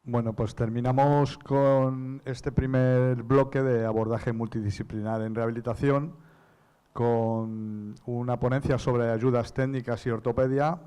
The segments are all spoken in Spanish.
Bueno, pues terminamos con este primer bloque de abordaje multidisciplinar en rehabilitación con una ponencia sobre ayudas técnicas y ortopedia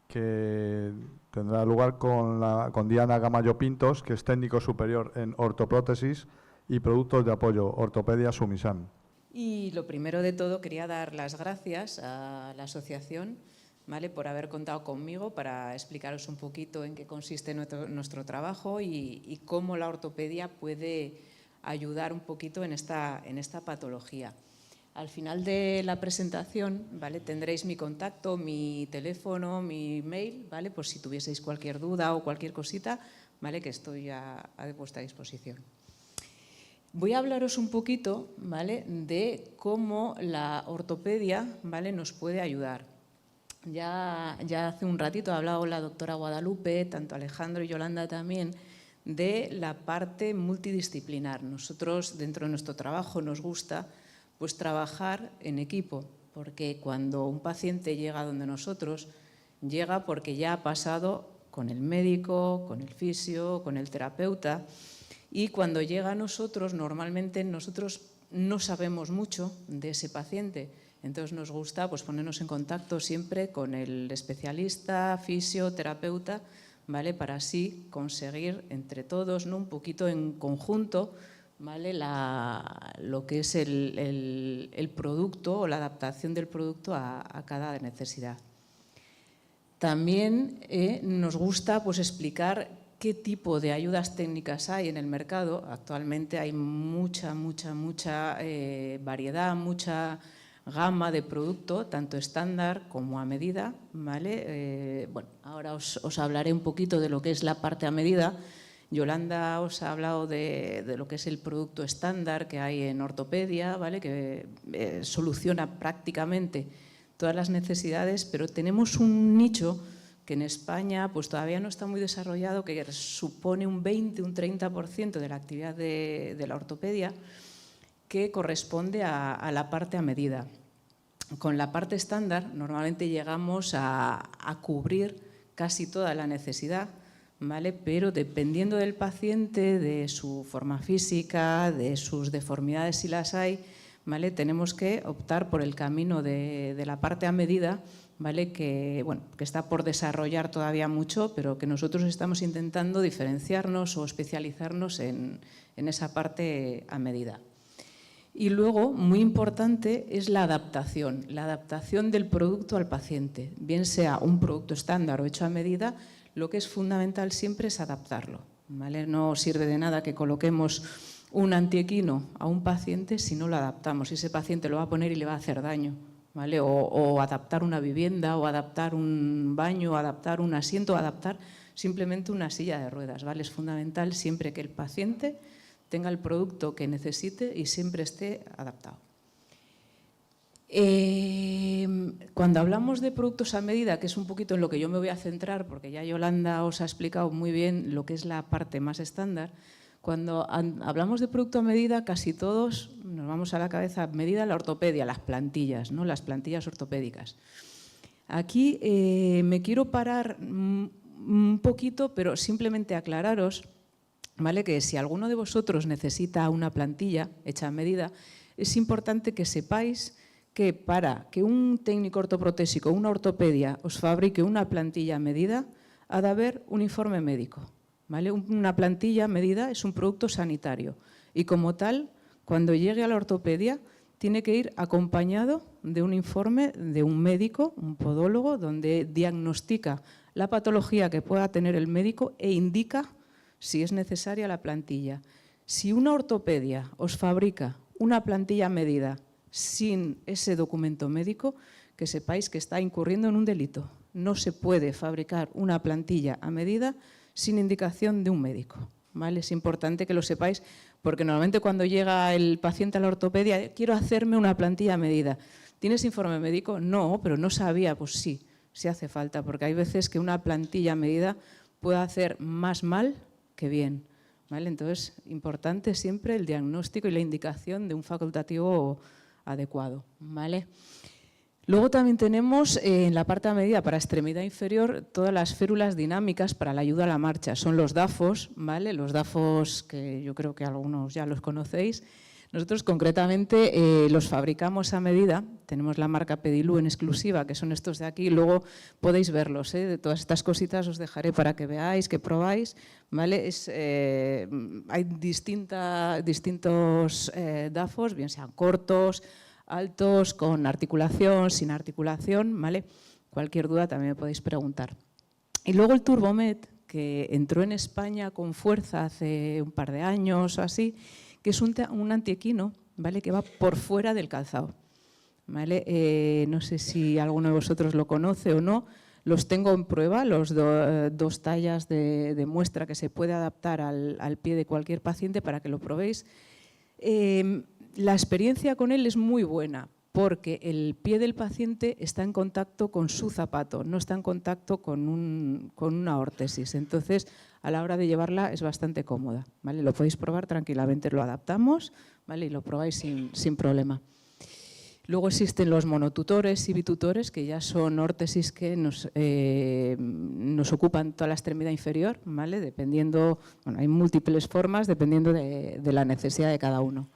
que tendrá lugar con Diana Gamayo Pintos, que es técnico superior en ortoprótesis y productos de apoyo, Ortopedia Sumisan. Y lo primero de todo, quería dar las gracias a la asociación, ¿vale?, por haber contado conmigo para explicaros un poquito en qué consiste nuestro trabajo y cómo la ortopedia puede ayudar un poquito en esta patología. Al final de la presentación, ¿vale?, tendréis mi contacto, mi teléfono, mi mail, ¿vale?, por si tuvieseis cualquier duda o cualquier cosita, ¿vale?, que estoy a vuestra disposición. Voy a hablaros un poquito, ¿vale?, de cómo la ortopedia, ¿vale?, nos puede ayudar. Ya hace un ratito ha hablado la doctora Guadalupe, tanto Alejandro y Yolanda también, de la parte multidisciplinar. Nosotros, dentro de nuestro trabajo, nos gusta pues trabajar en equipo, porque cuando un paciente llega donde nosotros, llega porque ya ha pasado con el médico, con el fisio, con el terapeuta, y cuando llega a nosotros, normalmente nosotros no sabemos mucho de ese paciente. Entonces nos gusta pues ponernos en contacto siempre con el especialista, fisioterapeuta, ¿vale?, para así conseguir entre todos, ¿no?, un poquito en conjunto, ¿vale?, lo que es el producto o la adaptación del producto a cada necesidad. También nos gusta pues explicar qué tipo de ayudas técnicas hay en el mercado. Actualmente hay mucha variedad, mucha gama de producto, tanto estándar como a medida, ¿vale? Bueno, ahora os hablaré un poquito de lo que es la parte a medida. Yolanda os ha hablado de lo que es el producto estándar que hay en ortopedia, ¿vale?, que soluciona prácticamente todas las necesidades, pero tenemos un nicho que en España pues todavía no está muy desarrollado, que supone un 20, un 30% de la actividad de la ortopedia, que corresponde a la parte a medida. Con la parte estándar normalmente llegamos a cubrir casi toda la necesidad, ¿vale?, pero dependiendo del paciente, de su forma física, de sus deformidades si las hay, ¿vale?, tenemos que optar por el camino de la parte a medida, ¿vale?, que está por desarrollar todavía mucho, pero que nosotros estamos intentando diferenciarnos o especializarnos en esa parte a medida. Y luego, muy importante, es la adaptación del producto al paciente, bien sea un producto estándar o hecho a medida. Lo que es fundamental siempre es adaptarlo, ¿vale? No sirve de nada que coloquemos un antiequino a un paciente si no lo adaptamos. Ese paciente lo va a poner y le va a hacer daño, ¿vale? O adaptar una vivienda, o adaptar un baño, o adaptar un asiento, o adaptar simplemente una silla de ruedas, ¿vale? Es fundamental siempre que el paciente tenga el producto que necesite y siempre esté adaptado. Cuando hablamos de productos a medida, que es un poquito en lo que yo me voy a centrar, porque ya Yolanda os ha explicado muy bien lo que es la parte más estándar, cuando hablamos de producto a medida, casi todos nos vamos a la cabeza medida la ortopedia, las plantillas, ¿no?, las plantillas ortopédicas. Aquí me quiero parar un poquito, pero simplemente aclararos, ¿vale?, que si alguno de vosotros necesita una plantilla hecha a medida, es importante que sepáis que para que un técnico ortoprotésico o una ortopedia os fabrique una plantilla a medida, ha de haber un informe médico, ¿vale? Una plantilla a medida es un producto sanitario y, como tal, cuando llegue a la ortopedia tiene que ir acompañado de un informe de un médico, un podólogo, donde diagnostica la patología que pueda tener el médico e indica si es necesaria la plantilla. Si una ortopedia os fabrica una plantilla a medida sin ese documento médico, que sepáis que está incurriendo en un delito. No se puede fabricar una plantilla a medida sin indicación de un médico, ¿vale? Es importante que lo sepáis, porque normalmente cuando llega el paciente a la ortopedia, quiero hacerme una plantilla a medida. ¿Tienes informe médico? No, pero no sabía. Pues sí, sí hace falta, porque hay veces que una plantilla a medida puede hacer más mal que bien, ¿vale? Entonces, importante siempre el diagnóstico y la indicación de un facultativo adecuado, ¿vale? Luego también tenemos en la parte a medida para extremidad inferior todas las férulas dinámicas para la ayuda a la marcha. Son los DAFOs, ¿vale? Los DAFOs que yo creo que algunos ya los conocéis. Nosotros concretamente los fabricamos a medida. Tenemos la marca Pedilú en exclusiva, que son estos de aquí. Luego podéis verlos, de todas estas cositas os dejaré para que veáis, que probáis, ¿vale? Hay distintos DAFOs, bien sean cortos, altos, con articulación, sin articulación, ¿vale? Cualquier duda también me podéis preguntar. Y luego el Turbomet, que entró en España con fuerza hace un par de años o así, que es un antiequino, ¿vale? Que va por fuera del calzado, ¿vale? No sé si alguno de vosotros lo conoce o no. Los tengo en prueba, los dos tallas de muestra que se puede adaptar al pie de cualquier paciente para que lo probéis. La experiencia con él es muy buena porque el pie del paciente está en contacto con su zapato, no está en contacto con una órtesis. Entonces, a la hora de llevarla es bastante cómoda, ¿vale? Lo podéis probar tranquilamente, lo adaptamos, ¿vale? Y lo probáis sin problema. Luego existen los monotutores y bitutores, que ya son órtesis que nos ocupan toda la extremidad inferior, ¿vale? Dependiendo, bueno, hay múltiples formas dependiendo de la necesidad de cada uno.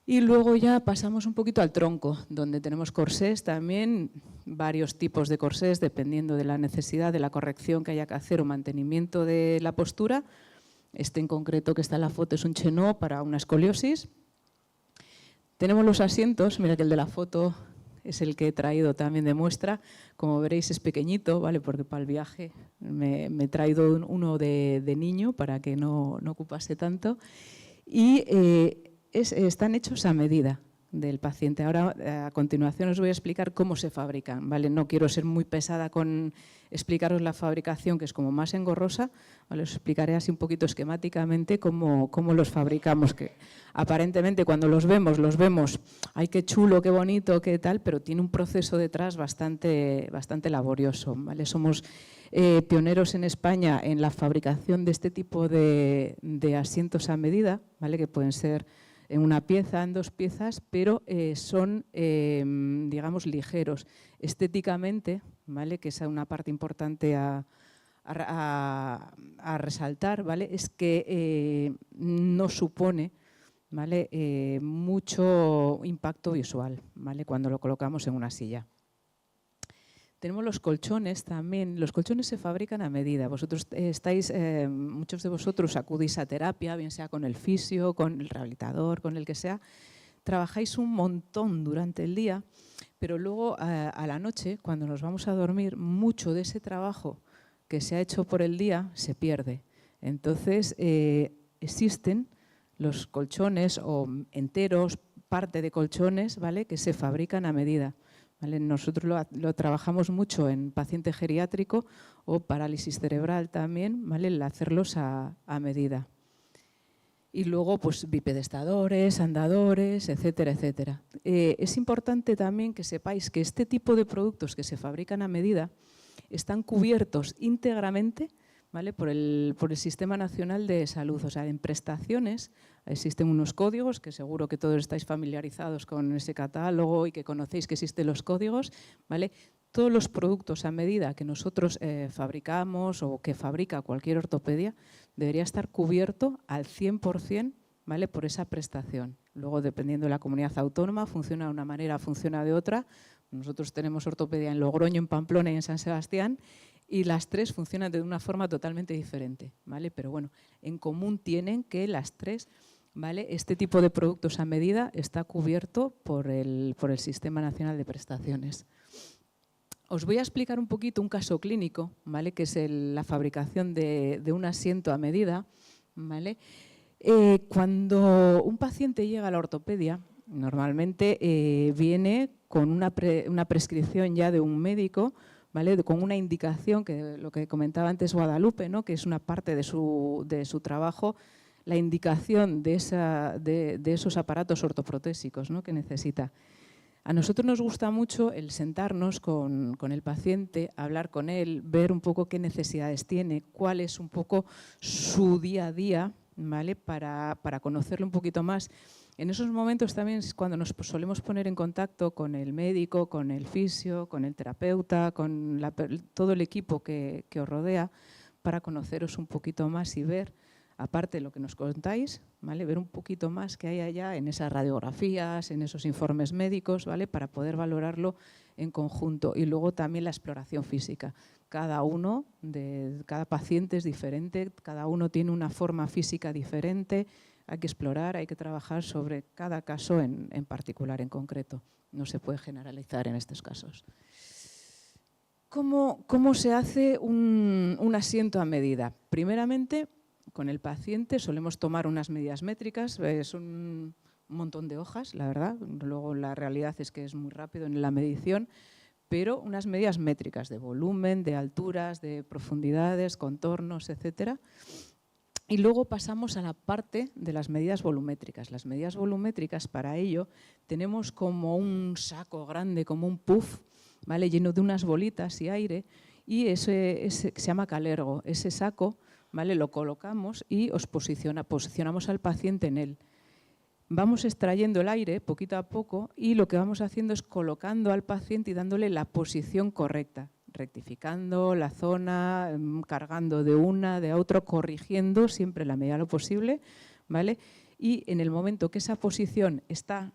Y luego ya pasamos un poquito al tronco, donde tenemos corsés también, varios tipos de corsés, dependiendo de la necesidad, de la corrección que haya que hacer o mantenimiento de la postura. Este en concreto que está en la foto es un chenó para una escoliosis. Tenemos los asientos, mira que el de la foto es el que he traído también de muestra. Como veréis es pequeñito, ¿vale? Porque para el viaje me he traído uno de niño para que no ocupase tanto. Y están hechos a medida del paciente. Ahora, a continuación, os voy a explicar cómo se fabrican, ¿vale? No quiero ser muy pesada con explicaros la fabricación, que es como más engorrosa, ¿vale? Os explicaré así un poquito esquemáticamente cómo los fabricamos, que aparentemente cuando los vemos, ¡ay, qué chulo, qué bonito, qué tal!, pero tiene un proceso detrás bastante laborioso, ¿vale? Somos pioneros en España en la fabricación de este tipo de asientos a medida, ¿vale? Que pueden ser en una pieza, en dos piezas, pero son, digamos, ligeros. Estéticamente, ¿vale? Que es una parte importante a resaltar, ¿vale? Es que no supone, ¿vale? Mucho impacto visual, ¿vale? Cuando lo colocamos en una silla. Tenemos los colchones también. Los colchones se fabrican a medida. Vosotros muchos de vosotros acudís a terapia, bien sea con el fisio, con el rehabilitador, con el que sea. Trabajáis un montón durante el día, pero luego a la noche, cuando nos vamos a dormir, mucho de ese trabajo que se ha hecho por el día se pierde. Entonces, existen los colchones o enteros, parte de colchones, ¿vale? Que se fabrican a medida. ¿Vale? Nosotros lo trabajamos mucho en paciente geriátrico o parálisis cerebral también, ¿vale? El hacerlos a medida. Y luego, pues, bipedestadores, andadores, etcétera, etcétera. Es importante también que sepáis que este tipo de productos que se fabrican a medida están cubiertos íntegramente, ¿vale? por el Sistema Nacional de Salud. O sea, en prestaciones existen unos códigos, que seguro que todos estáis familiarizados con ese catálogo y que conocéis que existen los códigos, ¿vale? Todos los productos a medida que nosotros fabricamos o que fabrica cualquier ortopedia debería estar cubierto al 100%, ¿vale? Por esa prestación. Luego, dependiendo de la comunidad autónoma, funciona de una manera, funciona de otra. Nosotros tenemos ortopedia en Logroño, en Pamplona y en San Sebastián, y las tres funcionan de una forma totalmente diferente, ¿vale? Pero bueno, en común tienen que las tres, ¿vale? Este tipo de productos a medida está cubierto por el Sistema Nacional de Prestaciones. Os voy a explicar un poquito un caso clínico, ¿vale? Que es la fabricación de un asiento a medida, ¿vale? Cuando un paciente llega a la ortopedia, normalmente viene con una prescripción ya de un médico, ¿vale? Con una indicación, que lo que comentaba antes Guadalupe, ¿no? Que es una parte de su trabajo, la indicación de esos aparatos ortoprotésicos, ¿no? Que necesita. A nosotros nos gusta mucho el sentarnos con el paciente, hablar con él, ver un poco qué necesidades tiene, cuál es un poco su día a día, ¿vale? Para conocerlo un poquito más. En esos momentos también es cuando nos solemos poner en contacto con el médico, con el fisio, con el terapeuta, con todo el equipo que os rodea, para conoceros un poquito más y ver, aparte de lo que nos contáis, ¿vale? Ver un poquito más que hay allá en esas radiografías, en esos informes médicos, ¿vale? Para poder valorarlo en conjunto. Y luego también la exploración física. Cada paciente es diferente, cada uno tiene una forma física diferente. Hay que explorar, hay que trabajar sobre cada caso en particular, en concreto. No se puede generalizar en estos casos. ¿Cómo se hace un asiento a medida? Primeramente, con el paciente solemos tomar unas medidas métricas, son un montón de hojas, la verdad. Luego la realidad es que es muy rápido en la medición, pero unas medidas métricas de volumen, de alturas, de profundidades, contornos, etcétera. Y luego pasamos a la parte de las medidas volumétricas. Las medidas volumétricas, para ello, tenemos como un saco grande, como un puff, ¿vale? Lleno de unas bolitas y aire, y ese se llama calergo. Ese saco, ¿vale? Lo colocamos y posicionamos al paciente en él. Vamos extrayendo el aire poquito a poco y lo que vamos haciendo es colocando al paciente y dándole la posición correcta, rectificando la zona, cargando de una, de otro, corrigiendo siempre en la medida de lo posible, ¿vale? Y en el momento que esa posición está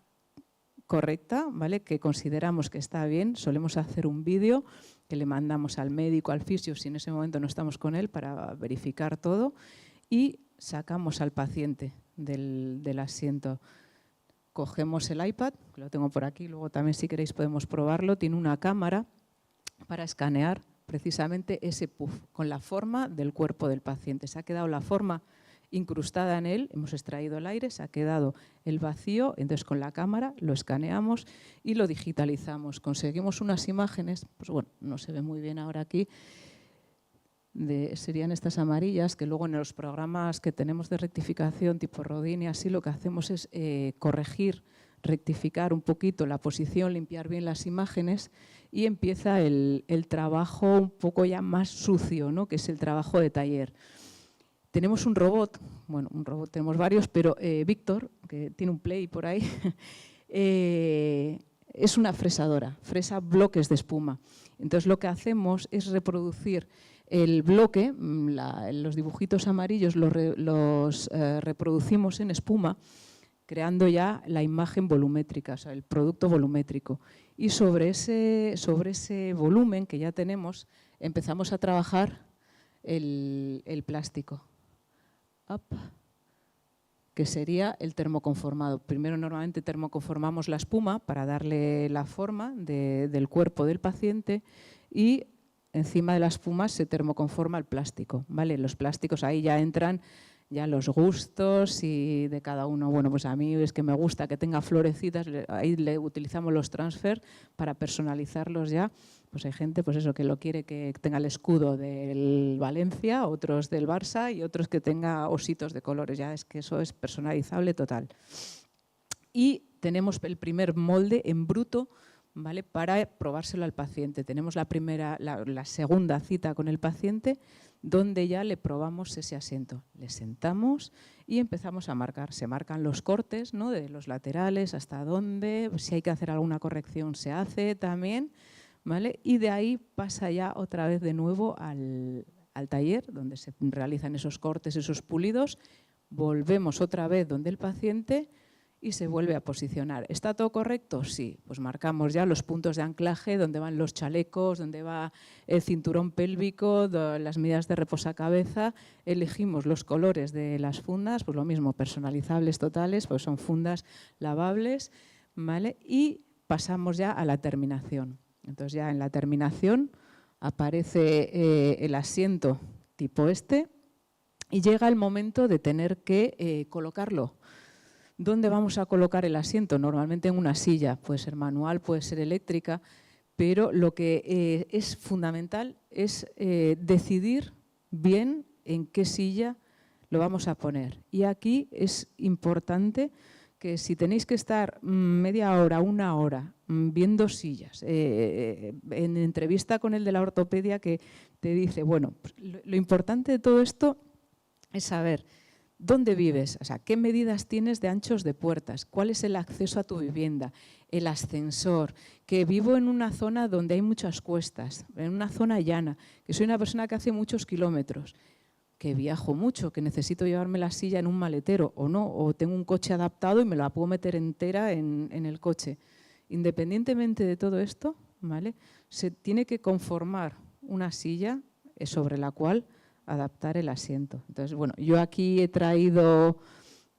correcta, ¿vale? Que consideramos que está bien, solemos hacer un vídeo que le mandamos al médico, al fisio, si en ese momento no estamos con él, para verificar todo, y sacamos al paciente del asiento. Cogemos el iPad, que lo tengo por aquí, luego también si queréis podemos probarlo, tiene una cámara para escanear precisamente ese puff con la forma del cuerpo del paciente. Se ha quedado la forma incrustada en él, hemos extraído el aire, se ha quedado el vacío, entonces con la cámara lo escaneamos y lo digitalizamos. Conseguimos unas imágenes, pues bueno, no se ve muy bien ahora aquí, serían estas amarillas, que luego en los programas que tenemos de rectificación tipo Rodin y así, lo que hacemos es corregir, rectificar un poquito la posición, limpiar bien las imágenes y empieza el trabajo un poco ya más sucio, ¿no? Que es el trabajo de taller. Tenemos un robot, bueno, un robot tenemos varios, pero Víctor, que tiene un Play por ahí, es una fresadora, fresa bloques de espuma. Entonces lo que hacemos es reproducir el bloque, los dibujitos amarillos los reproducimos en espuma, creando ya la imagen volumétrica, o sea, el producto volumétrico. Y sobre ese volumen que ya tenemos, empezamos a trabajar el plástico, que sería el termoconformado. Primero normalmente termoconformamos la espuma para darle la forma del cuerpo del paciente y encima de la espuma se termoconforma el plástico, ¿vale? Los plásticos ahí ya entran ya los gustos y de cada uno. Bueno, pues a mí es que me gusta que tenga florecitas, ahí le utilizamos los transfer para personalizarlos ya. Pues hay gente, pues eso, que lo quiere que tenga el escudo del Valencia, otros del Barça y otros que tenga ositos de colores. Ya es que eso es personalizable total. Y tenemos el primer molde en bruto, ¿vale? Para probárselo al paciente. Tenemos la segunda cita con el paciente, donde ya le probamos ese asiento. Le sentamos y empezamos a marcar. Se marcan los cortes, ¿no? De los laterales, hasta dónde, si hay que hacer alguna corrección se hace también, ¿vale? Y de ahí pasa ya otra vez de nuevo al taller, donde se realizan esos cortes, esos pulidos. Volvemos otra vez donde el paciente y se vuelve a posicionar. ¿Está todo correcto? Sí. Pues marcamos ya los puntos de anclaje, donde van los chalecos, donde va el cinturón pélvico, las medidas de reposacabeza. Elegimos los colores de las fundas, pues lo mismo, personalizables totales, pues son fundas lavables, ¿vale? Y pasamos ya a la terminación. Entonces ya en la terminación aparece el asiento tipo este y llega el momento de tener que colocarlo. ¿Dónde vamos a colocar el asiento? Normalmente en una silla, puede ser manual, puede ser eléctrica, pero lo que es fundamental es decidir bien en qué silla lo vamos a poner. Y aquí es importante que si tenéis que estar media hora, una hora, viendo sillas, en entrevista con el de la ortopedia que te dice, bueno, pues lo importante de todo esto es saber ¿Dónde vives? O sea, ¿qué medidas tienes de anchos de puertas? ¿Cuál es el acceso a tu vivienda? El ascensor, que vivo en una zona donde hay muchas cuestas, en una zona llana, que soy una persona que hace muchos kilómetros, que viajo mucho, que necesito llevarme la silla en un maletero o no, o tengo un coche adaptado y me la puedo meter entera en el coche. Independientemente de todo esto, ¿vale?, se tiene que conformar una silla sobre la cual adaptar el asiento. Entonces, bueno, yo aquí he traído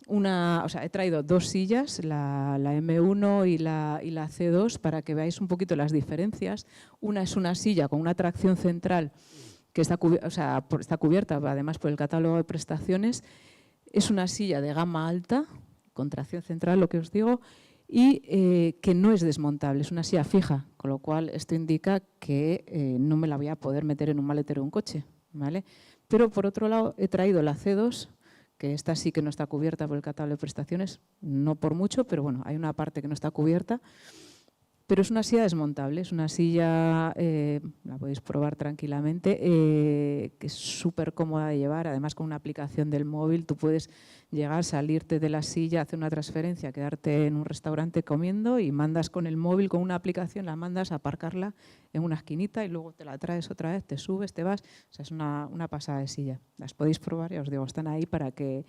he traído dos sillas, la M1 y la C2, para que veáis un poquito las diferencias. Una es una silla con una tracción central que está cubierta además por el catálogo de prestaciones. Es una silla de gama alta, con tracción central, lo que os digo, y que no es desmontable, es una silla fija, con lo cual esto indica que no me la voy a poder meter en un maletero de un coche, ¿vale? Pero por otro lado he traído la C2, que esta sí que no está cubierta por el catálogo de prestaciones, no por mucho, pero bueno, hay una parte que no está cubierta. Pero es una silla desmontable, es una silla, la podéis probar tranquilamente, que es súper cómoda de llevar, además con una aplicación del móvil tú puedes llegar, salirte de la silla, hacer una transferencia, quedarte en un restaurante comiendo y mandas con el móvil, con una aplicación, la mandas a aparcarla en una esquinita y luego te la traes otra vez, te subes, te vas. O sea, es una pasada de silla. Las podéis probar, ya os digo, están ahí para que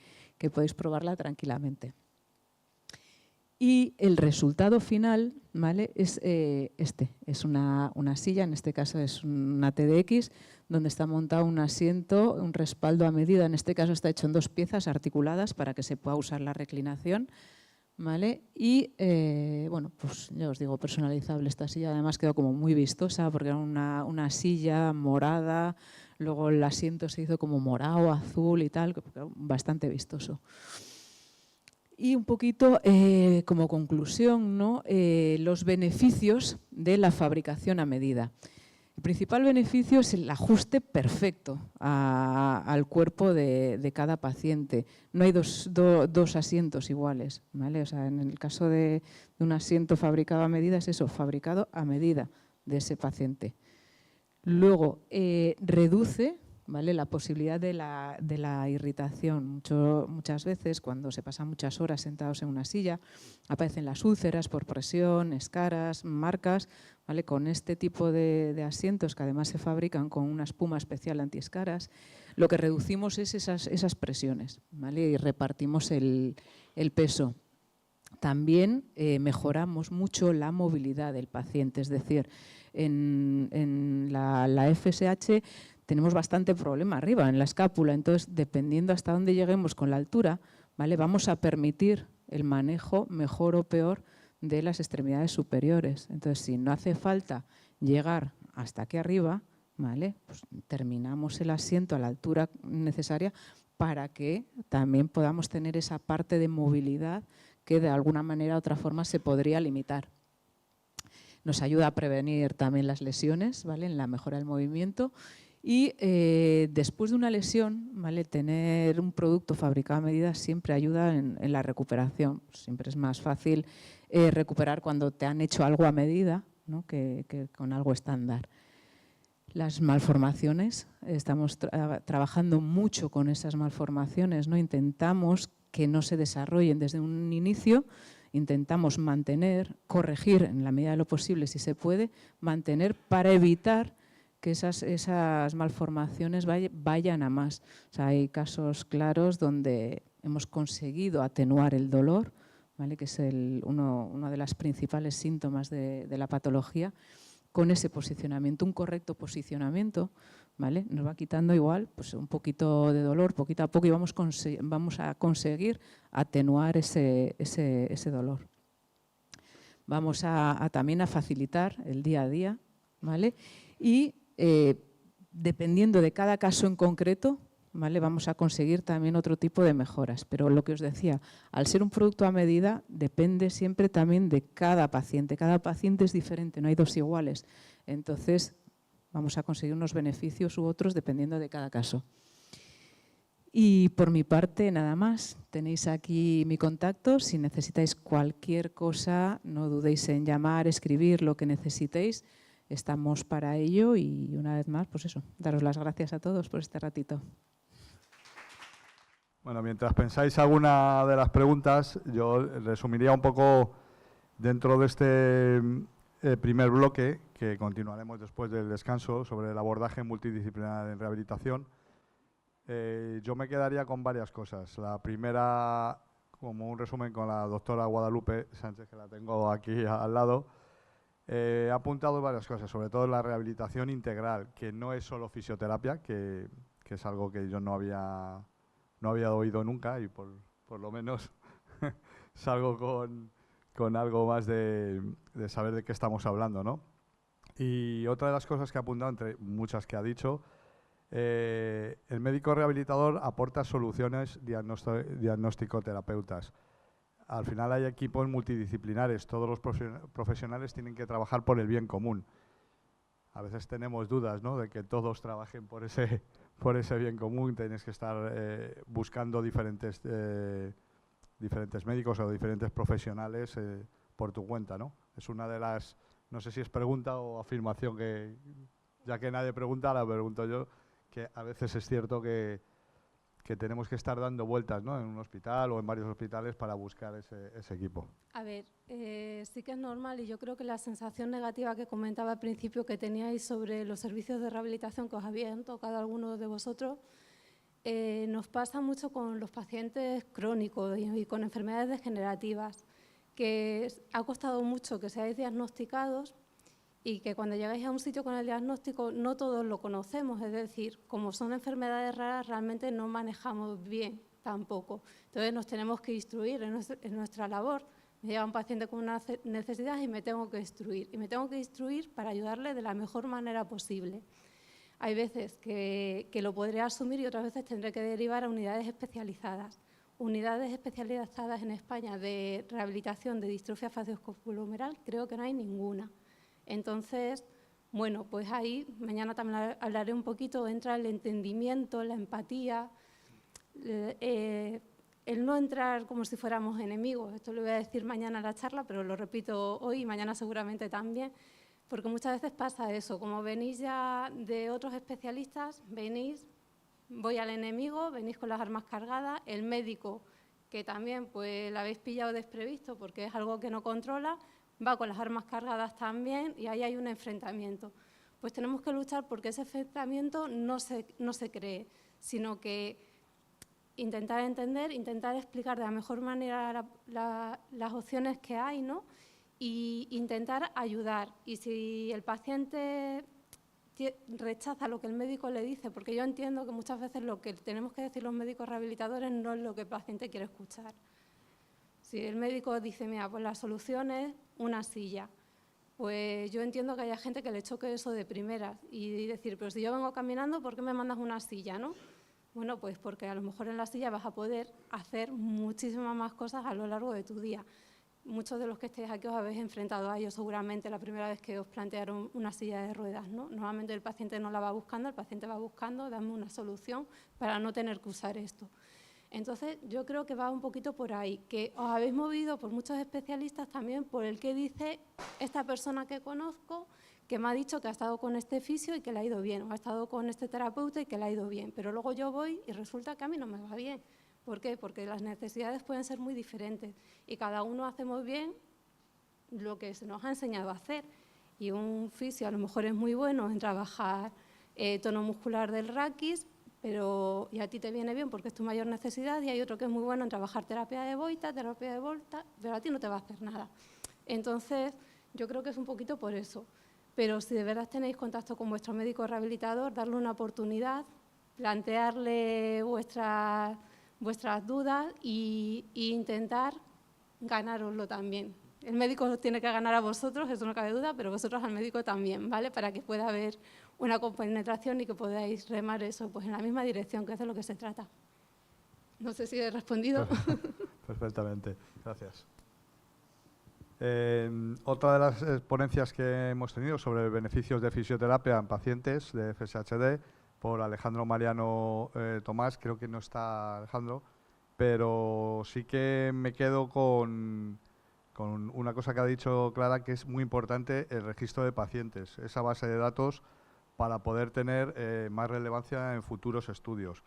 podáis probarla tranquilamente. Y el resultado final, ¿vale?, es es una silla, en este caso es una TDX, donde está montado un asiento, un respaldo a medida. En este caso está hecho en dos piezas articuladas para que se pueda usar la reclinación, ¿vale? Y bueno, pues ya os digo, personalizable esta silla. Además quedó como muy vistosa porque era una silla morada, luego el asiento se hizo como morado, azul y tal, bastante vistoso. Y un poquito como conclusión, ¿no?, los beneficios de la fabricación a medida. El principal beneficio es el ajuste perfecto al cuerpo de cada paciente. No hay dos asientos iguales, ¿vale? O sea, en el caso de un asiento fabricado a medida es eso, fabricado a medida de ese paciente. Luego, reduce, ¿vale?, la posibilidad de la irritación. Muchas veces, cuando se pasan muchas horas sentados en una silla, aparecen las úlceras por presión, escaras, marcas, ¿vale? Con este tipo de asientos, que además se fabrican con una espuma especial antiescaras, lo que reducimos es esas presiones, ¿vale?, y repartimos el peso. También mejoramos mucho la movilidad del paciente, es decir, en la FSH tenemos bastante problema arriba, en la escápula. Entonces, dependiendo hasta dónde lleguemos con la altura, ¿vale?, vamos a permitir el manejo mejor o peor de las extremidades superiores. Entonces, si no hace falta llegar hasta aquí arriba, ¿vale?, pues terminamos el asiento a la altura necesaria para que también podamos tener esa parte de movilidad que de alguna manera u otra forma se podría limitar. Nos ayuda a prevenir también las lesiones, ¿vale?, en la mejora del movimiento. Y después de una lesión, ¿vale?, tener un producto fabricado a medida siempre ayuda en la recuperación. Siempre es más fácil recuperar cuando te han hecho algo a medida, ¿no?, que con algo estándar. Las malformaciones, estamos trabajando mucho con esas malformaciones, ¿no? Intentamos que no se desarrollen desde un inicio, intentamos mantener, corregir en la medida de lo posible, si se puede, mantener para evitar que esas malformaciones vayan a más. O sea, hay casos claros donde hemos conseguido atenuar el dolor, ¿vale?, que es uno de los principales síntomas de la patología, con ese posicionamiento, un correcto posicionamiento, ¿vale?, nos va quitando igual pues un poquito de dolor, poquito a poco, y vamos a conseguir atenuar ese dolor. Vamos también a facilitar el día a día, ¿vale? Y dependiendo de cada caso en concreto, ¿vale?, vamos a conseguir también otro tipo de mejoras. Pero lo que os decía, al ser un producto a medida, depende siempre también de cada paciente. Cada paciente es diferente, no hay dos iguales. Entonces, vamos a conseguir unos beneficios u otros dependiendo de cada caso. Y por mi parte, nada más. Tenéis aquí mi contacto. Si necesitáis cualquier cosa, no dudéis en llamar, escribir, lo que necesitéis. Estamos para ello y una vez más, pues eso, daros las gracias a todos por este ratito. Bueno, mientras pensáis alguna de las preguntas, yo resumiría un poco dentro de este primer bloque, que continuaremos después del descanso, sobre el abordaje multidisciplinar en rehabilitación. Yo me quedaría con varias cosas. La primera, como un resumen con la doctora Guadalupe Sánchez, que la tengo aquí al lado, ha apuntado varias cosas, sobre todo la rehabilitación integral, que no es solo fisioterapia, que es algo que yo no había oído nunca y por lo menos salgo con algo más de saber de qué estamos hablando, ¿no? Y otra de las cosas que ha apuntado, entre muchas que ha dicho, el médico rehabilitador aporta soluciones diagnóstico-terapeutas. Al final hay equipos multidisciplinares, todos los profesionales tienen que trabajar por el bien común. A veces tenemos dudas, ¿no?, de que todos trabajen por ese bien común, tienes que estar buscando diferentes médicos o diferentes profesionales por tu cuenta, ¿no? Es una de las, no sé si es pregunta o afirmación, que ya que nadie pregunta, la pregunto yo, que a veces es cierto que tenemos que estar dando vueltas, ¿no?, en un hospital o en varios hospitales para buscar ese equipo. A ver, sí que es normal, y yo creo que la sensación negativa que comentaba al principio que teníais sobre los servicios de rehabilitación que os habían tocado a algunos de vosotros, nos pasa mucho con los pacientes crónicos y con enfermedades degenerativas, que ha costado mucho que seáis diagnosticados y que cuando llegáis a un sitio con el diagnóstico no todos lo conocemos, es decir, como son enfermedades raras realmente no manejamos bien tampoco. Entonces nos tenemos que instruir en nuestra labor. Me llega un paciente con una necesidad y me tengo que instruir. Y me tengo que instruir para ayudarle de la mejor manera posible. Hay veces que lo podré asumir y otras veces tendré que derivar a unidades especializadas. Unidades especializadas en España de rehabilitación de distrofia facioscapulohumeral creo que no hay ninguna. Entonces, bueno, pues ahí, mañana también hablaré un poquito, entra el entendimiento, la empatía, el no entrar como si fuéramos enemigos. Esto lo voy a decir mañana en la charla, pero lo repito hoy y mañana seguramente también, porque muchas veces pasa eso, como venís ya de otros especialistas, voy al enemigo, venís con las armas cargadas, el médico, que también pues la habéis pillado desprevisto porque es algo que no controla, va con las armas cargadas también y ahí hay un enfrentamiento. Pues tenemos que luchar porque ese enfrentamiento no se cree, sino que intentar entender, intentar explicar de la mejor manera las opciones que hay, ¿no? Y intentar ayudar. Y si el paciente rechaza lo que el médico le dice, porque yo entiendo que muchas veces lo que tenemos que decir los médicos rehabilitadores no es lo que el paciente quiere escuchar. Si el médico dice, mira, pues la solución es una silla, pues yo entiendo que haya gente que le choque eso de primeras y decir, pero si yo vengo caminando, ¿por qué me mandas una silla, no? Bueno, pues porque a lo mejor en la silla vas a poder hacer muchísimas más cosas a lo largo de tu día. Muchos de los que estéis aquí os habéis enfrentado a ello seguramente la primera vez que os plantearon una silla de ruedas, ¿no? Normalmente el paciente no la va buscando, el paciente va buscando, dame una solución para no tener que usar esto. Entonces, yo creo que va un poquito por ahí, que os habéis movido por muchos especialistas también por el que dice esta persona que conozco, que me ha dicho que ha estado con este fisio y que le ha ido bien, o ha estado con este terapeuta y que le ha ido bien, pero luego yo voy y resulta que a mí no me va bien. ¿Por qué? Porque las necesidades pueden ser muy diferentes y cada uno hacemos bien lo que se nos ha enseñado a hacer. Y un fisio a lo mejor es muy bueno en trabajar tono muscular del raquis, y a ti te viene bien porque es tu mayor necesidad, y hay otro que es muy bueno en trabajar terapia de volta, pero a ti no te va a hacer nada. Entonces, yo creo que es un poquito por eso. Pero si de verdad tenéis contacto con vuestro médico rehabilitador, darle una oportunidad, plantearle vuestras dudas e intentar ganároslo también. El médico os tiene que ganar a vosotros, eso no cabe duda, pero vosotros al médico también, ¿vale? Para que pueda haber una compenetración y que podáis remar eso pues en la misma dirección, que es de lo que se trata. No sé si he respondido. Perfectamente, gracias. Otra de las ponencias que hemos tenido sobre beneficios de fisioterapia en pacientes de FSHD por Alejandro Mariano Tomás, creo que no está Alejandro, pero sí que me quedo con una cosa que ha dicho Clara, que es muy importante, el registro de pacientes, esa base de datos para poder tener más relevancia en futuros estudios.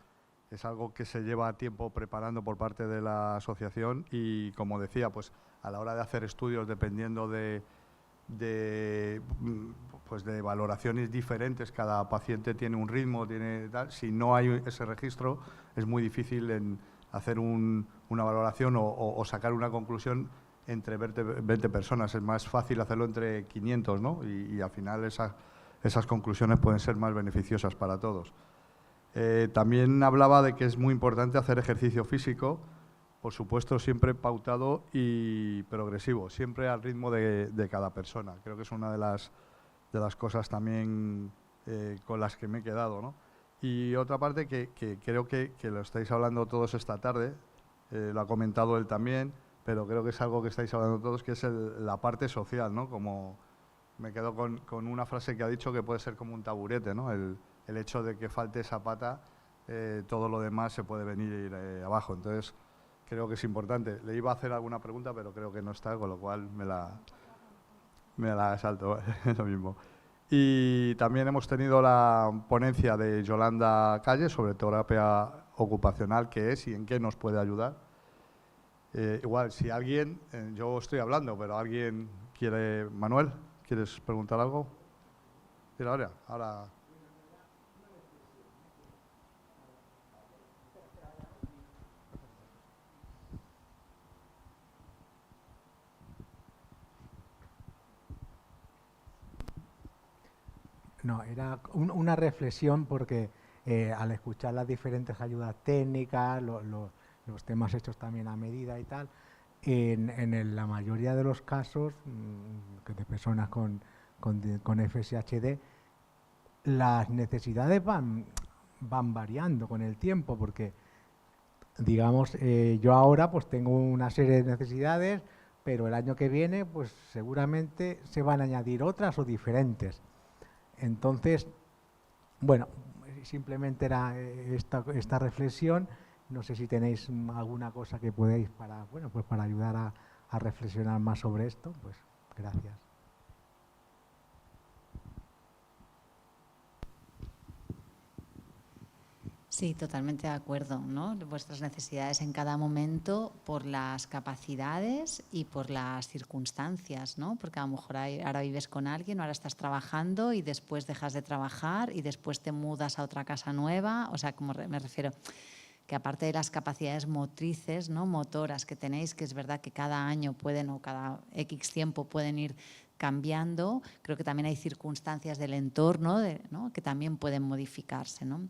es algo que se lleva tiempo preparando por parte de la asociación y, como decía, pues a la hora de hacer estudios, dependiendo de valoraciones diferentes, cada paciente tiene un ritmo, tiene tal. Si no hay ese registro, es muy difícil hacer una valoración o sacar una conclusión entre 20 personas. Es más fácil hacerlo entre 500, ¿no? Y al final esas conclusiones pueden ser más beneficiosas para todos. También hablaba de que es muy importante hacer ejercicio físico, por supuesto siempre pautado y progresivo, siempre al ritmo de cada persona. Creo que es una de las cosas también con las que me he quedado, ¿no? Y otra parte que creo que lo estáis hablando todos esta tarde, lo ha comentado él también, pero creo que es algo que estáis hablando todos, que es la parte social, ¿no? Como me quedo con una frase que ha dicho que puede ser como un taburete, ¿no? El hecho de que falte esa pata, todo lo demás se puede venir abajo. Entonces, creo que es importante. Le iba a hacer alguna pregunta, pero creo que no está, con lo cual me la salto, es lo mismo. Y también hemos tenido la ponencia de Yolanda Calle sobre terapia ocupacional, qué es y en qué nos puede ayudar. Igual, si alguien, yo estoy hablando, pero alguien quiere... Manuel, ¿quieres preguntar algo? Mira, ahora... No, era una reflexión porque al escuchar las diferentes ayudas técnicas, los temas hechos también a medida y tal, en la mayoría de los casos de personas con FSHD, las necesidades van variando con el tiempo, porque digamos, yo ahora pues tengo una serie de necesidades, pero el año que viene pues seguramente se van a añadir otras o diferentes. Entonces, bueno, simplemente era esta reflexión. No sé si tenéis alguna cosa que podéis para ayudar a reflexionar más sobre esto. Pues gracias. Sí, totalmente de acuerdo, ¿no? Vuestras necesidades en cada momento por las capacidades y por las circunstancias, ¿no? Porque a lo mejor ahora vives con alguien, ahora estás trabajando y después dejas de trabajar y después te mudas a otra casa nueva. O sea, como me refiero, que aparte de las capacidades motrices, ¿no? Motoras que tenéis, que es verdad que cada año pueden o cada X tiempo pueden ir cambiando, creo que también hay circunstancias del entorno, ¿no? Que también pueden modificarse, ¿no?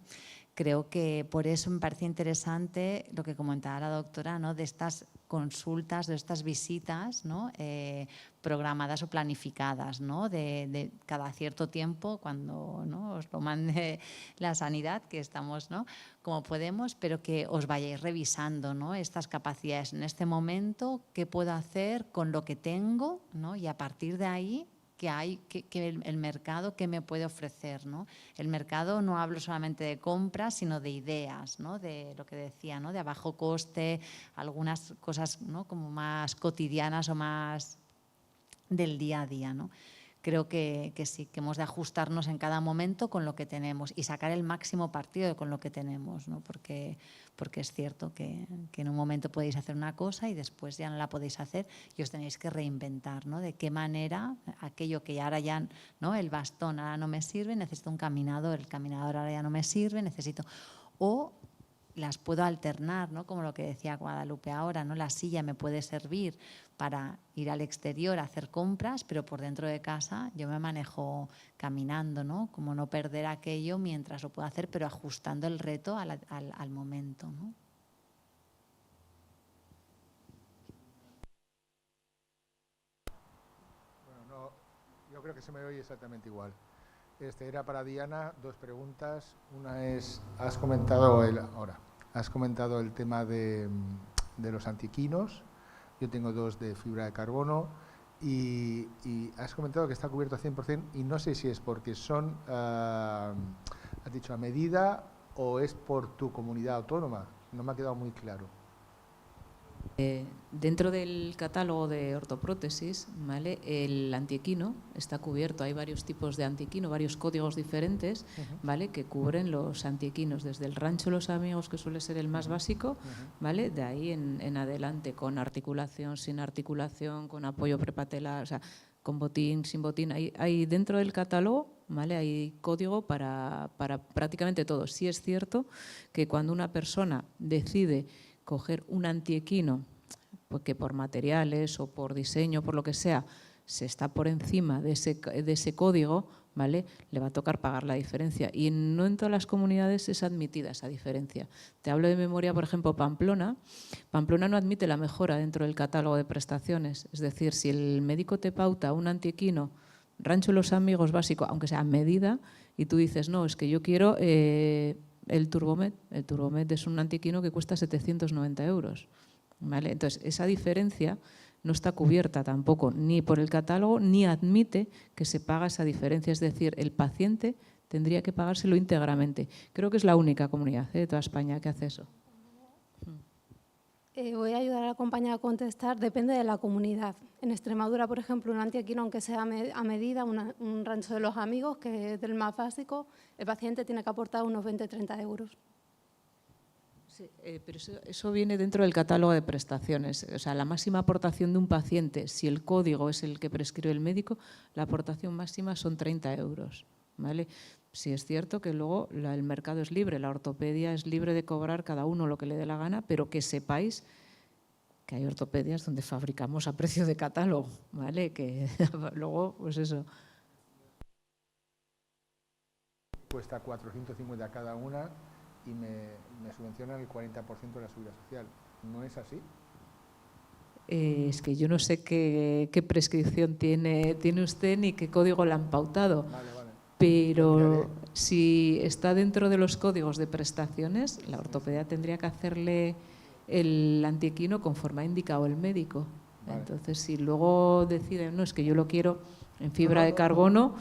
Creo que por eso me parecía interesante lo que comentaba la doctora, ¿no? De estas consultas, de estas visitas, ¿no? Programadas o planificadas, ¿no? De cada cierto tiempo, cuando, ¿no? Os lo mande la sanidad, que estamos, ¿no? Como podemos, pero que os vayáis revisando, ¿no? Estas capacidades en este momento, qué puedo hacer con lo que tengo, ¿no? Y a partir de ahí, que el mercado qué me puede ofrecer, ¿no? El mercado, no hablo solamente de compras, sino de ideas, ¿no? De lo que decía, ¿no? De a bajo coste, algunas cosas, ¿no? Como más cotidianas o más del día a día, ¿no? Creo que sí, que hemos de ajustarnos en cada momento con lo que tenemos y sacar el máximo partido con lo que tenemos, ¿no? Porque es cierto que en un momento podéis hacer una cosa y después ya no la podéis hacer y os tenéis que reinventar, ¿no? De qué manera aquello que ahora ya, ¿no? El bastón ahora no me sirve, necesito un caminador, el caminador ahora ya no me sirve, necesito... O las puedo alternar, ¿no? Como lo que decía Guadalupe ahora, ¿no? La silla me puede servir para ir al exterior a hacer compras, pero por dentro de casa yo me manejo caminando, ¿no? Como no perder aquello mientras lo puedo hacer, pero ajustando el reto al momento, ¿no? Bueno, no, yo creo que se me oye exactamente igual. Era para Diana, dos preguntas. Una es, has comentado el tema de los antiquinos. Yo tengo dos de fibra de carbono y has comentado que está cubierto al 100% y no sé si es porque son, has dicho, a medida o es por tu comunidad autónoma. No me ha quedado muy claro. Dentro del catálogo de ortoprótesis, ¿vale? El antiequino está cubierto. Hay varios tipos de antiequino, varios códigos diferentes, ¿vale? Que cubren los antiequinos, desde el rancho Los Amigos, que suele ser el más básico, ¿vale? De ahí en adelante, con articulación, sin articulación, con apoyo prepatelar, o sea, con botín, sin botín. Hay dentro del catálogo, ¿vale? Hay código para prácticamente todo. Sí es cierto que cuando una persona decide coger un antiequino, porque por materiales o por diseño, por lo que sea, se está por encima de ese código, ¿vale? Le va a tocar pagar la diferencia. Y no en todas las comunidades es admitida esa diferencia. Te hablo de memoria, por ejemplo, Pamplona. Pamplona no admite la mejora dentro del catálogo de prestaciones. Es decir, si el médico te pauta un antiequino, rancho Los Amigos básico, aunque sea a medida, y tú dices, no, es que yo quiero el Turbomed. El Turbomed es un antiequino que cuesta 790 euros. ¿Vale? Entonces, esa diferencia no está cubierta tampoco ni por el catálogo, ni admite que se paga esa diferencia. Es decir, el paciente tendría que pagárselo íntegramente. Creo que es la única comunidad de toda España que hace eso. Voy a ayudar a la compañera a contestar. Depende de la comunidad. En Extremadura, por ejemplo, un antiequino, aunque sea a medida, un rancho de Los Amigos, que es del más básico, el paciente tiene que aportar unos 20-30 euros. Sí, pero eso viene dentro del catálogo de prestaciones. O sea, la máxima aportación de un paciente, si el código es el que prescribe el médico, la aportación máxima son 30 euros. ¿Vale? Sí es cierto que luego el mercado es libre, la ortopedia es libre de cobrar cada uno lo que le dé la gana, pero que sepáis que hay ortopedias donde fabricamos a precio de catálogo, ¿vale? Que luego, pues eso. Cuesta 450 cada una y me subvencionan el 40% de la seguridad social. ¿No es así? Es que yo no sé qué prescripción tiene usted ni qué código le han pautado. Vale. Pero si está dentro de los códigos de prestaciones, la ortopedia tendría que hacerle el antiequino conforme ha indicado el médico. Vale. Entonces, si luego deciden, no, es que yo lo quiero en fibra de carbono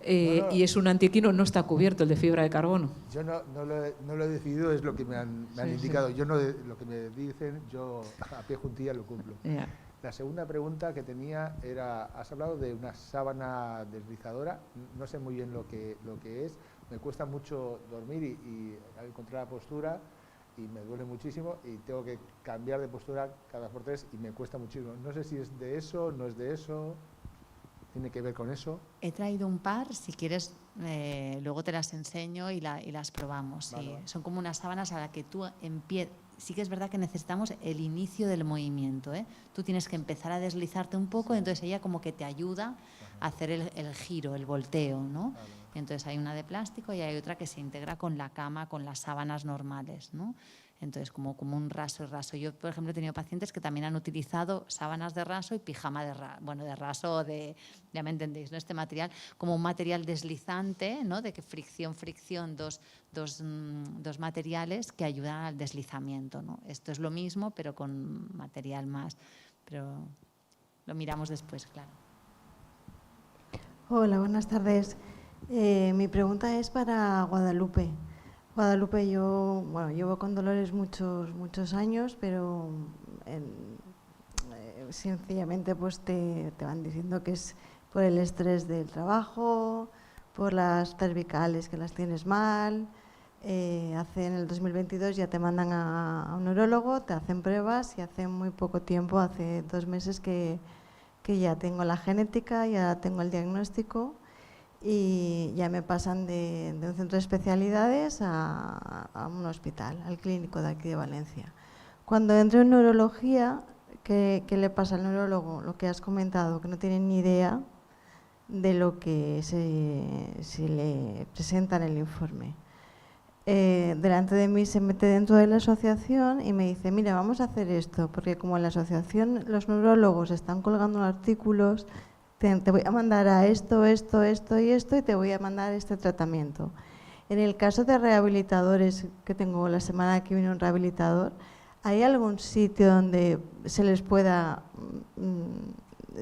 y es un antiequino, no está cubierto el de fibra de carbono. Yo no lo he decidido, es lo que me han indicado. Sí. Yo lo que me dicen, yo a pie juntilla lo cumplo. Yeah. La segunda pregunta que tenía era, has hablado de una sábana deslizadora, no sé muy bien lo que es, me cuesta mucho dormir y encontrar la postura y me duele muchísimo y tengo que cambiar de postura cada por tres y me cuesta muchísimo. No sé si es de eso, no es de eso, tiene que ver con eso. He traído un par, si quieres luego te las enseño y las probamos. Vale, sí. Vale. Son como unas sábanas a las que tú empiezas. Sí que es verdad que necesitamos el inicio del movimiento, ¿eh? Tú tienes que empezar a deslizarte un poco, sí. Entonces ella como que te ayuda a hacer el giro, el volteo, ¿no? Vale. Entonces hay una de plástico y hay otra que se integra con la cama, con las sábanas normales, ¿no? Entonces como un raso y raso. Yo, por ejemplo, he tenido pacientes que también han utilizado sábanas de raso y pijama de raso, ya me entendéis, ¿no? Este material como un material deslizante, ¿no? De que fricción, dos materiales que ayudan al deslizamiento, ¿no? Esto es lo mismo, pero con material más. Pero lo miramos después, claro. Hola, buenas tardes. Mi pregunta es para Guadalupe. Guadalupe, yo llevo con dolores muchos años, pero sencillamente pues te van diciendo que es por el estrés del trabajo, por las cervicales que las tienes mal. En el 2022 ya te mandan a un neurólogo, te hacen pruebas y hace muy poco tiempo, hace 2 meses que ya tengo la genética, ya tengo el diagnóstico. Y ya me pasan de un centro de especialidades a un hospital, al clínico de aquí de Valencia. Cuando entro en neurología, ¿qué le pasa al neurólogo? Lo que has comentado, que no tiene ni idea de lo que se le presenta en el informe. Delante de mí se mete dentro de la asociación y me dice, mira, vamos a hacer esto, porque como en la asociación los neurólogos están colgando artículos, te voy a mandar a esto y te voy a mandar este tratamiento. En el caso de rehabilitadores, que tengo la semana que viene un rehabilitador, ¿hay algún sitio donde se les pueda,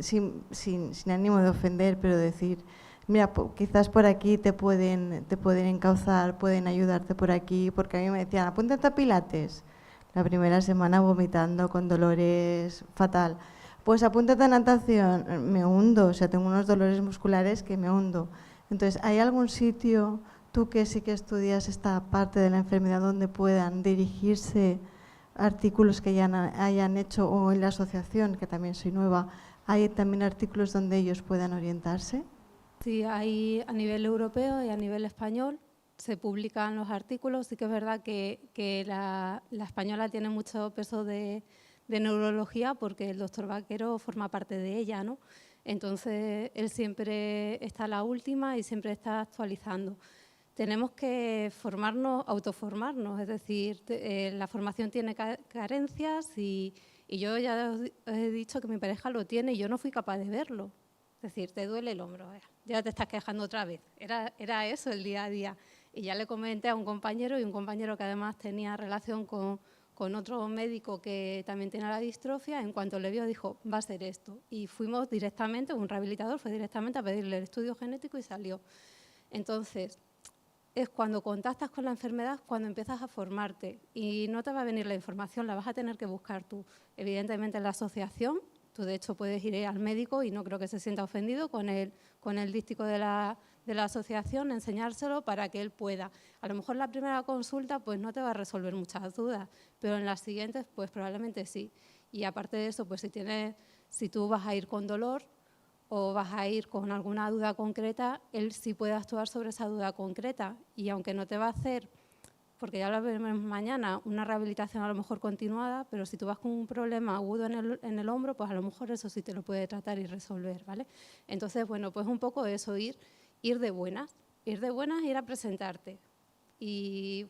sin ánimo de ofender, pero decir, mira, quizás por aquí te pueden encauzar, pueden ayudarte por aquí? Porque a mí me decían, apúntate a Pilates. la primera semana vomitando, con dolores fatal. Pues apúntate a natación, me hundo, o sea, tengo unos dolores musculares que me hundo. Entonces, ¿hay algún sitio, tú que sí que estudias esta parte de la enfermedad, donde puedan dirigirse artículos que ya hayan hecho, o en la asociación, que también soy nueva, hay también artículos donde ellos puedan orientarse? Sí, hay a nivel europeo y a nivel español se publican los artículos. Sí que es verdad que la española tiene mucho peso de neurología, porque el doctor Vaquero forma parte de ella, ¿no? Entonces, él siempre está a la última y siempre está actualizando. Tenemos que formarnos, autoformarnos, es decir, la formación tiene carencias y yo ya os he dicho que mi pareja lo tiene y yo no fui capaz de verlo. Es decir, te duele el hombro, ya te estás quejando otra vez. Era eso el día a día. Y ya le comenté a un compañero, y un compañero que además tenía relación con otro médico que también tiene la distrofia. En cuanto le vio, dijo, va a ser esto. Y fuimos directamente, un rehabilitador fue directamente a pedirle el estudio genético y salió. Entonces, es cuando contactas con la enfermedad, cuando empiezas a formarte. Y no te va a venir la información, la vas a tener que buscar tú. Evidentemente en la asociación, tú de hecho puedes ir al médico y no creo que se sienta ofendido con el dístico de la asociación, enseñárselo para que él pueda. A lo mejor la primera consulta pues no te va a resolver muchas dudas, pero en las siguientes pues probablemente sí. Y aparte de eso, pues si tú vas a ir con dolor o vas a ir con alguna duda concreta, él sí puede actuar sobre esa duda concreta. Y aunque no te va a hacer, porque ya lo veremos mañana, una rehabilitación a lo mejor continuada, pero si tú vas con un problema agudo en el hombro, pues a lo mejor eso sí te lo puede tratar y resolver, ¿vale? Entonces, bueno, pues un poco eso, ir de buenas, ir a presentarte. Y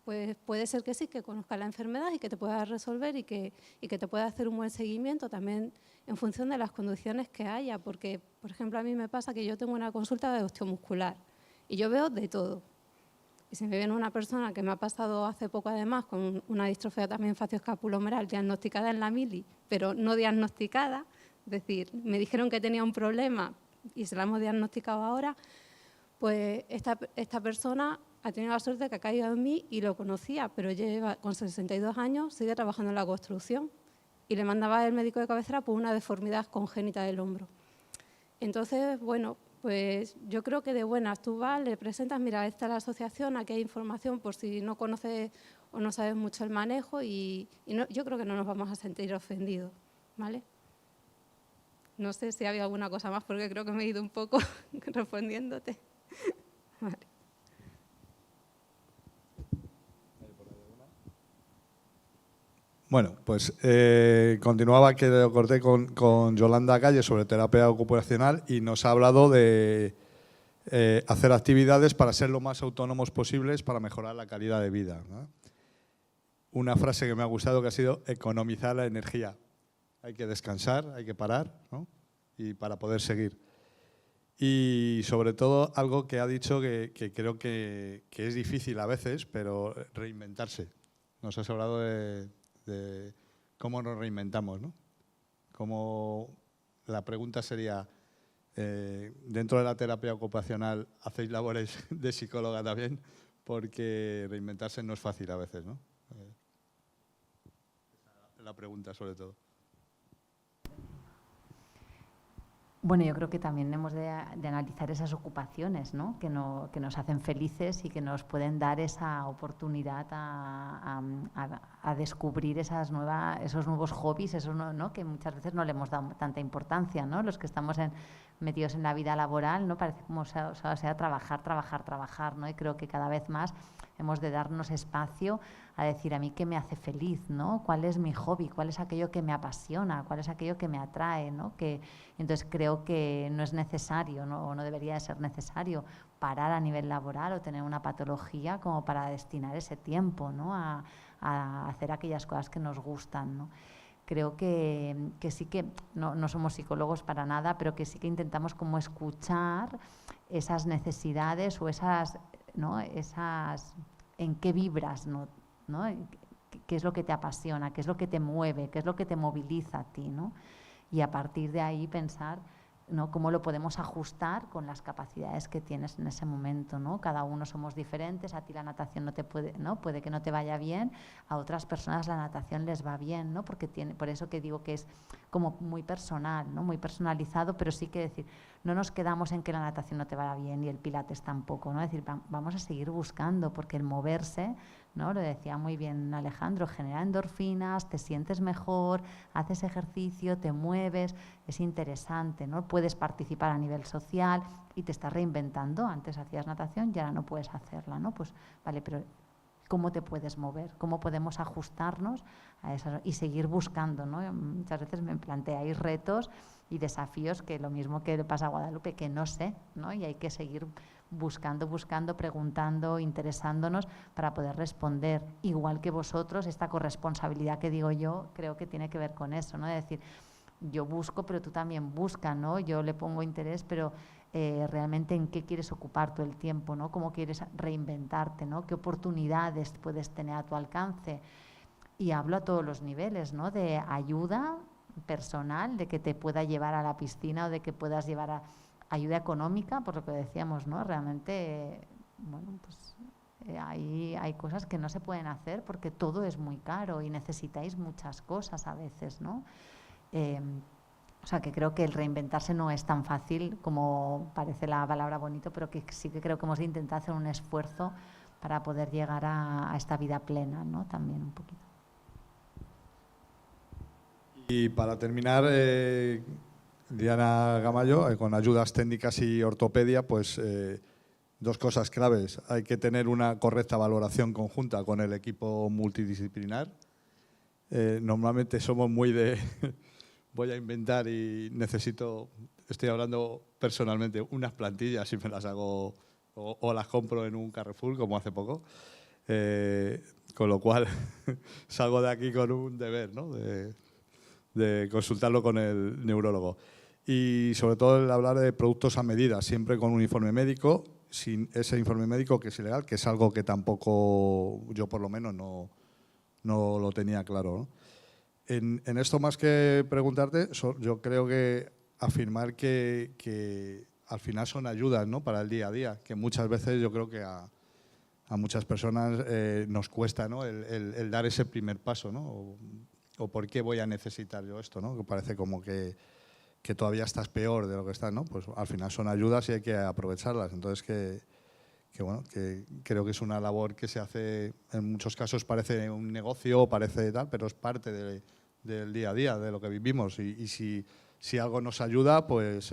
pues puede ser que sí, que conozcas la enfermedad y que te pueda resolver y que te pueda hacer un buen seguimiento también en función de las condiciones que haya, porque, por ejemplo, a mí me pasa que yo tengo una consulta de osteomuscular y yo veo de todo. Y si me viene una persona que me ha pasado hace poco además con una distrofia también facioescapulohumeral diagnosticada en la mili, pero no diagnosticada, es decir, me dijeron que tenía un problema y se la hemos diagnosticado ahora, pues esta persona ha tenido la suerte de que ha caído en mí y lo conocía, pero lleva con 62 años, sigue trabajando en la construcción y le mandaba el médico de cabecera por una deformidad congénita del hombro. Entonces, bueno, pues yo creo que de buenas tú vas, le presentas, mira, esta es la asociación, aquí hay información por si no conoces o no sabes mucho el manejo y yo creo que no nos vamos a sentir ofendidos, ¿vale? No sé si había alguna cosa más porque creo que me he ido un poco respondiéndote. Vale. Bueno, pues continuaba, que lo corté con Yolanda Calle sobre terapia ocupacional y nos ha hablado de hacer actividades para ser lo más autónomos posibles para mejorar la calidad de vida, ¿no? Una frase que me ha gustado que ha sido economizar la energía. Hay que descansar, hay que parar, ¿no? Y para poder seguir. Y sobre todo algo que ha dicho que creo que es difícil a veces, pero reinventarse. Nos has hablado de cómo nos reinventamos, ¿no? Como la pregunta sería, dentro de la terapia ocupacional, ¿hacéis labores de psicóloga también? Porque reinventarse no es fácil a veces, ¿no? La pregunta sobre todo. Bueno, yo creo que también hemos de analizar esas ocupaciones, ¿no? Que nos hacen felices y que nos pueden dar esa oportunidad a descubrir esos nuevos hobbies, ¿no? Que muchas veces no le hemos dado tanta importancia, ¿no? Los que estamos metidos en la vida laboral, ¿no? Parece como sea trabajar, ¿no? Y creo que cada vez más hemos de darnos espacio a decir, a mí qué me hace feliz, ¿no? ¿Cuál es mi hobby? ¿Cuál es aquello que me apasiona? ¿Cuál es aquello que me atrae? ¿No? Entonces creo que no es necesario, ¿no? O no debería de ser necesario parar a nivel laboral o tener una patología como para destinar ese tiempo, ¿no? a hacer aquellas cosas que nos gustan, ¿no? Creo que sí que, no somos psicólogos para nada, pero que sí que intentamos como escuchar esas necesidades o esas, ¿no? en qué vibras, ¿no? ¿Qué es lo que te apasiona? ¿Qué es lo que te mueve? ¿Qué es lo que te moviliza a ti, ¿no? Y a partir de ahí pensar ¿no? Cómo lo podemos ajustar con las capacidades que tienes en ese momento, ¿no? Cada uno somos diferentes, a ti la natación no te puede, ¿no? Puede que no te vaya bien, a otras personas la natación les va bien, ¿no? Porque por eso que digo que es como muy personal, ¿no? Muy personalizado, pero sí que decir, no nos quedamos en que la natación no te vaya bien y el pilates tampoco, ¿no? Es decir, vamos a seguir buscando, porque el moverse, ¿no? Lo decía muy bien Alejandro, genera endorfinas, te sientes mejor, haces ejercicio, te mueves, es interesante, ¿no? Puedes participar a nivel social y te estás reinventando. Antes hacías natación y ahora no puedes hacerla, ¿no? Pues vale, pero ¿cómo te puedes mover? ¿Cómo podemos ajustarnos a eso y seguir buscando, ¿no? Muchas veces me planteáis retos y desafíos que lo mismo que le pasa a Guadalupe, que no sé, ¿no? Y hay que seguir buscando, preguntando, interesándonos para poder responder. Igual que vosotros, esta corresponsabilidad que digo yo, creo que tiene que ver con eso, ¿no? De decir, yo busco, pero tú también buscas, ¿no? Yo le pongo interés, pero realmente en qué quieres ocupar todo el tiempo, ¿no? Cómo quieres reinventarte, ¿no? Qué oportunidades puedes tener a tu alcance. Y hablo a todos los niveles, ¿no? De ayuda personal, de que te pueda llevar a la piscina o de que puedas llevar a ayuda económica, por lo que decíamos, ¿no? Realmente, bueno, pues hay cosas que no se pueden hacer porque todo es muy caro y necesitáis muchas cosas a veces, ¿no? O sea, que creo que el reinventarse no es tan fácil como parece la palabra bonito, pero que sí que creo que hemos de intentar hacer un esfuerzo para poder llegar a esta vida plena, ¿no? También un poquito. Y para terminar, Diana Gamayo, con ayudas técnicas y ortopedia, pues dos cosas claves. Hay que tener una correcta valoración conjunta con el equipo multidisciplinar. Normalmente somos muy de voy a inventar y necesito, estoy hablando personalmente, unas plantillas y me las hago o las compro en un Carrefour, como hace poco. Con lo cual salgo de aquí con un deber, ¿no? de consultarlo con el neurólogo. Y sobre todo el hablar de productos a medida, siempre con un informe médico, sin ese informe médico que es ilegal, que es algo que tampoco yo por lo menos no lo tenía claro, ¿no? En esto más que preguntarte, yo creo que afirmar que al final son ayudas, ¿no? Para el día a día, que muchas veces yo creo que a muchas personas nos cuesta, ¿no? el dar ese primer paso, ¿no? O por qué voy a necesitar yo esto, ¿no? Que parece como que todavía estás peor de lo que estás, ¿no? Pues al final son ayudas y hay que aprovecharlas. Entonces bueno, que creo que es una labor que se hace, en muchos casos parece un negocio, parece tal, pero es parte del día a día, de lo que vivimos. Y si algo nos ayuda, pues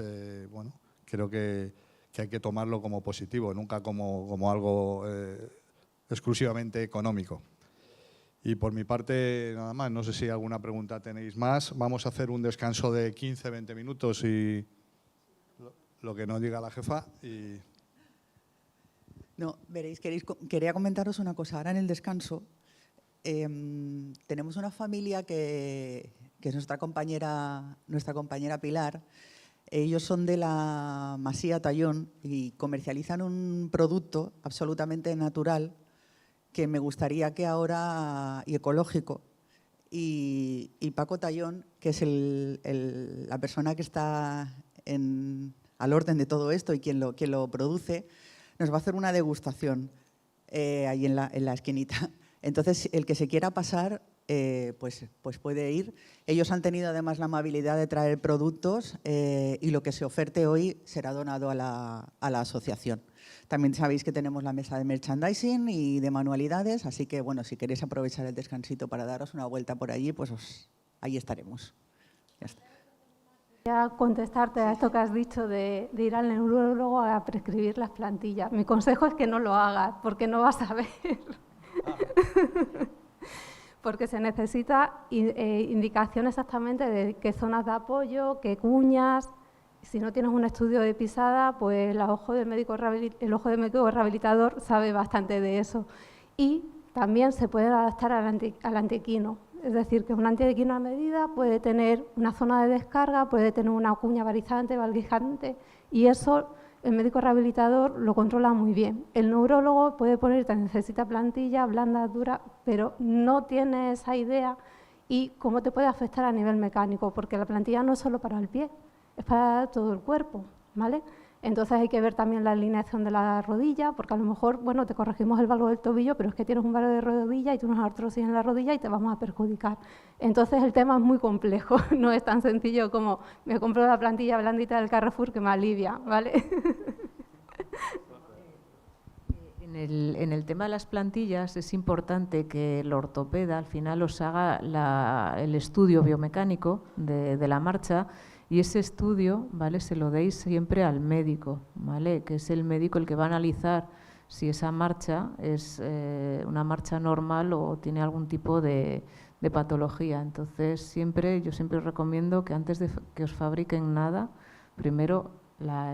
bueno, creo que hay que tomarlo como positivo, nunca como algo exclusivamente económico. Y por mi parte, nada más. No sé si alguna pregunta tenéis más. Vamos a hacer un descanso de 15-20 minutos y lo que nos diga la jefa. No, veréis, quería comentaros una cosa. Ahora en el descanso tenemos una familia que es nuestra compañera Pilar. Ellos son de la Masía Tallón y comercializan un producto absolutamente natural que me gustaría que ahora, y ecológico, y Paco Tallón, que es la persona que está al orden de todo esto y quien lo produce, nos va a hacer una degustación ahí en la esquinita. Entonces, el que se quiera pasar, pues puede ir. Ellos han tenido además la amabilidad de traer productos y lo que se oferte hoy será donado a la asociación. También sabéis que tenemos la mesa de merchandising y de manualidades, así que bueno, si queréis aprovechar el descansito para daros una vuelta por allí, pues ahí estaremos. Ya está. Voy a contestarte a esto que has dicho de ir al neurólogo a prescribir las plantillas. Mi consejo es que no lo hagas, porque no vas a ver. Porque se necesita indicación exactamente de qué zonas de apoyo, qué cuñas. Si no tienes un estudio de pisada, pues el ojo del médico rehabilitador sabe bastante de eso. Y también se puede adaptar al antequino. Es decir, que un antequino a medida puede tener una zona de descarga, puede tener una cuña varizante, valguijante, y eso el médico rehabilitador lo controla muy bien. El neurólogo puede ponerte, necesita plantilla, blanda, dura, pero no tiene esa idea y cómo te puede afectar a nivel mecánico, porque la plantilla no es solo para el pie, es para todo el cuerpo, ¿vale? Entonces hay que ver también la alineación de la rodilla, porque a lo mejor, bueno, te corregimos el valgo del tobillo, pero es que tienes un valgo de rodilla y tienes artrosis en la rodilla y te vamos a perjudicar. Entonces el tema es muy complejo, no es tan sencillo como me compro la plantilla blandita del Carrefour que me alivia, ¿vale? En el tema de las plantillas es importante que el ortopeda al final os haga el estudio biomecánico de la marcha, y ese estudio, ¿vale?, se lo deis siempre al médico, ¿vale?, que es el médico el que va a analizar si esa marcha es una marcha normal o tiene algún tipo de patología. Entonces yo siempre os recomiendo que antes de que os fabriquen nada, primero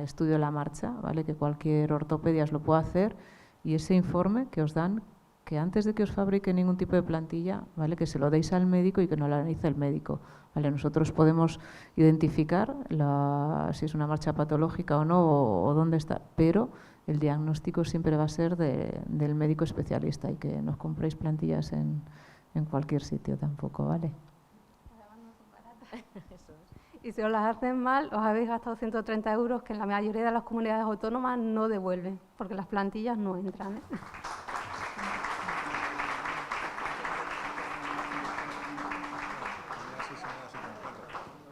estudio la marcha, ¿vale?, que cualquier ortopedia os lo puede hacer, y ese informe que os dan, que antes de que os fabrique ningún tipo de plantilla, ¿vale?, que se lo deis al médico y que no lo analice el médico, ¿vale? Nosotros podemos identificar si es una marcha patológica o no, o dónde está, pero el diagnóstico siempre va a ser del médico especialista, y que no os compréis plantillas en cualquier sitio tampoco, ¿vale? Y si os las hacen mal, os habéis gastado 130 euros que en la mayoría de las comunidades autónomas no devuelven, porque las plantillas no entran, ¿eh?